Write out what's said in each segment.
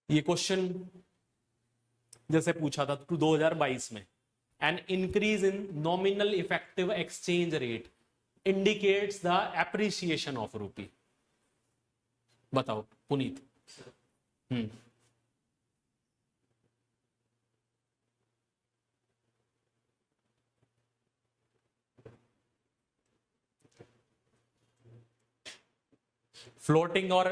ये क्वेश्चन जैसे पूछा था 2022 में, an increase in nominal effective exchange rate indicates the appreciation of रूपी। बताओ पुनीत। फ्लोटिंग और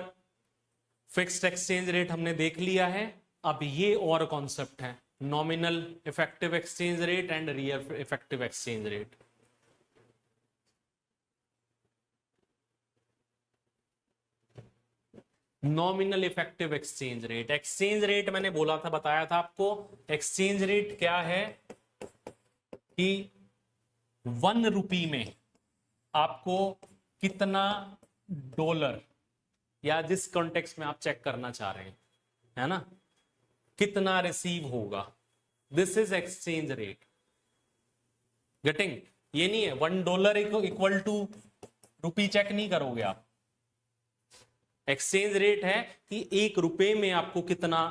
फिक्स्ड एक्सचेंज रेट हमने देख लिया है। अब ये और कॉन्सेप्ट है, nominal effective exchange rate and real effective exchange rate. Nominal effective exchange rate, exchange rate मैंने बोला था, बताया था आपको। एक्सचेंज रेट क्या है कि 1 रुपी में आपको कितना डॉलर, या जिस कॉन्टेक्स्ट में आप चेक करना चाह रहे हैं, है ना, कितना रिसीव होगा, this is exchange rate. Getting? ये नहीं है $1 इक्वल टू रुपी चेक नहीं करोगे आप। एक्सचेंज रेट है कि 1 रुपए में आपको कितना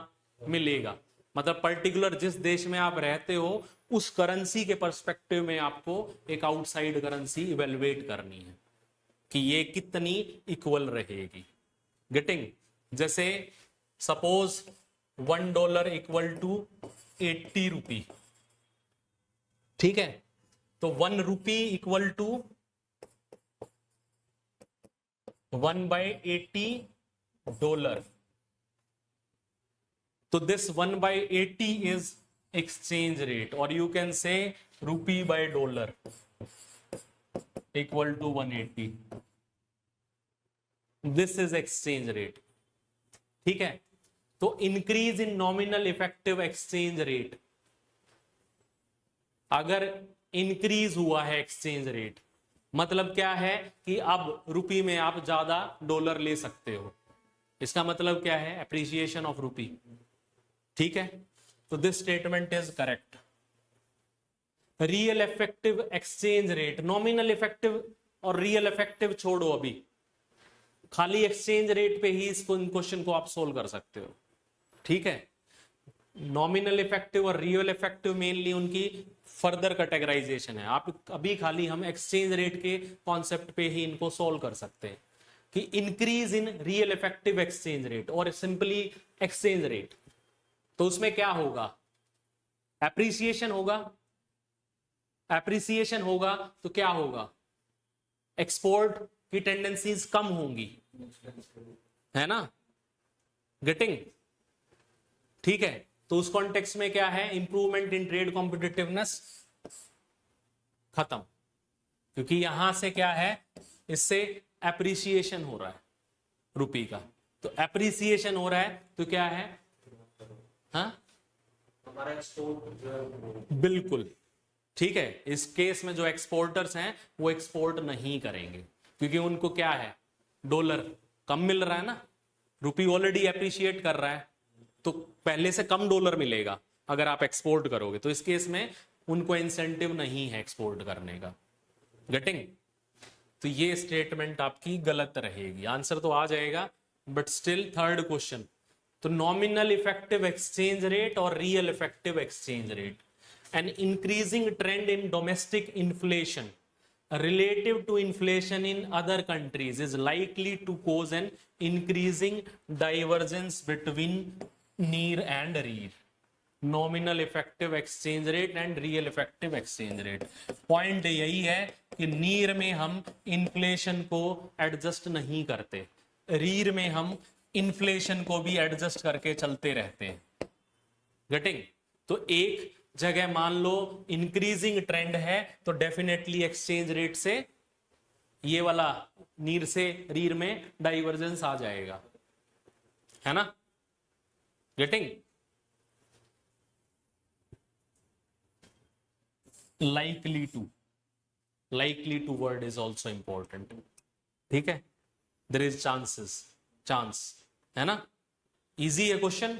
मिलेगा, मतलब पर्टिकुलर जिस देश में आप रहते हो उस करेंसी के पर्सपेक्टिव में आपको एक आउटसाइड करेंसी इवेलुएट करनी है कि ये कितनी इक्वल रहेगी। गेटिंग? जैसे सपोज $1 इक्वल टू 80 रुपी, ठीक है, तो 1 रुपी इक्वल टू 1/80 $। तो this 1/80 is exchange rate, or you can say rupee by dollar equal to 180. This is exchange rate. ठीक है, तो increase in nominal effective exchange rate, अगर इंक्रीज हुआ है एक्सचेंज रेट, मतलब क्या है कि अब रुपी में आप ज्यादा डॉलर ले सकते हो, इसका मतलब क्या है, एप्रिसिएशन ऑफ रुपी। ठीक है, तो this statement is correct. Real effective exchange rate, nominal effective और रियल इफेक्टिव छोड़ो, अभी खाली एक्सचेंज रेट पे ही इस क्वेश्चन को आप सोल्व कर सकते हो। ठीक है, नॉमिनल इफेक्टिव और रियल इफेक्टिव मेनली उनकी फर्दर कैटेगराइजेशन है। आप अभी खाली हम एक्सचेंज रेट के कॉन्सेप्ट पे ही इनको सोल्व कर सकते हैं कि increase in real effective exchange rate और सिंपली एक्सचेंज रेट, तो उसमें क्या होगा, एप्रिसिएशन होगा। एप्रिसिएशन होगा तो क्या होगा, एक्सपोर्ट की टेंडेंसीज कम होंगी, है ना। गेटिंग? ठीक है, तो उस कॉन्टेक्स्ट में क्या है, इंप्रूवमेंट इन ट्रेड कॉम्पिटिटिवनेस खत्म, क्योंकि यहां से क्या है, इससे एप्रिसिएशन हो रहा है रुपी का, तो एप्रिसिएशन हो रहा है तो क्या है, हाँ हमारा एक्सपोर्ट बिल्कुल ठीक है। इस केस में जो एक्सपोर्टर्स हैं वो एक्सपोर्ट नहीं करेंगे, क्योंकि उनको क्या है, डॉलर कम मिल रहा है ना, रुपी ऑलरेडी एप्रिशिएट कर रहा है, तो पहले से कम डॉलर मिलेगा अगर आप एक्सपोर्ट करोगे, तो इस केस में उनको इंसेंटिव नहीं है एक्सपोर्ट करने का। गेटिंग? तो ये स्टेटमेंट आपकी गलत रहेगी, आंसर तो आ जाएगा बट स्टिल थर्ड क्वेश्चन। तो नॉमिनल इफेक्टिव एक्सचेंज रेट और real effective exchange rate, an increasing trend in domestic inflation relative to inflation in other countries is likely to cause an increasing divergence between near and rear. Nominal effective exchange rate and real effective exchange rate. Point यही है कि नीर में हम inflation को adjust नहीं करते, रीर में हम इन्फ्लेशन को भी एडजस्ट करके चलते रहते हैं। गेटिंग? तो एक जगह मान लो इंक्रीजिंग ट्रेंड है तो डेफिनेटली एक्सचेंज रेट से ये वाला नीर से रीर में डाइवर्जेंस आ जाएगा, है ना। Getting? likely to word is also important. ठीक है, देयर इज चांसेस, चांस, है ना। इजी है क्वेश्चन,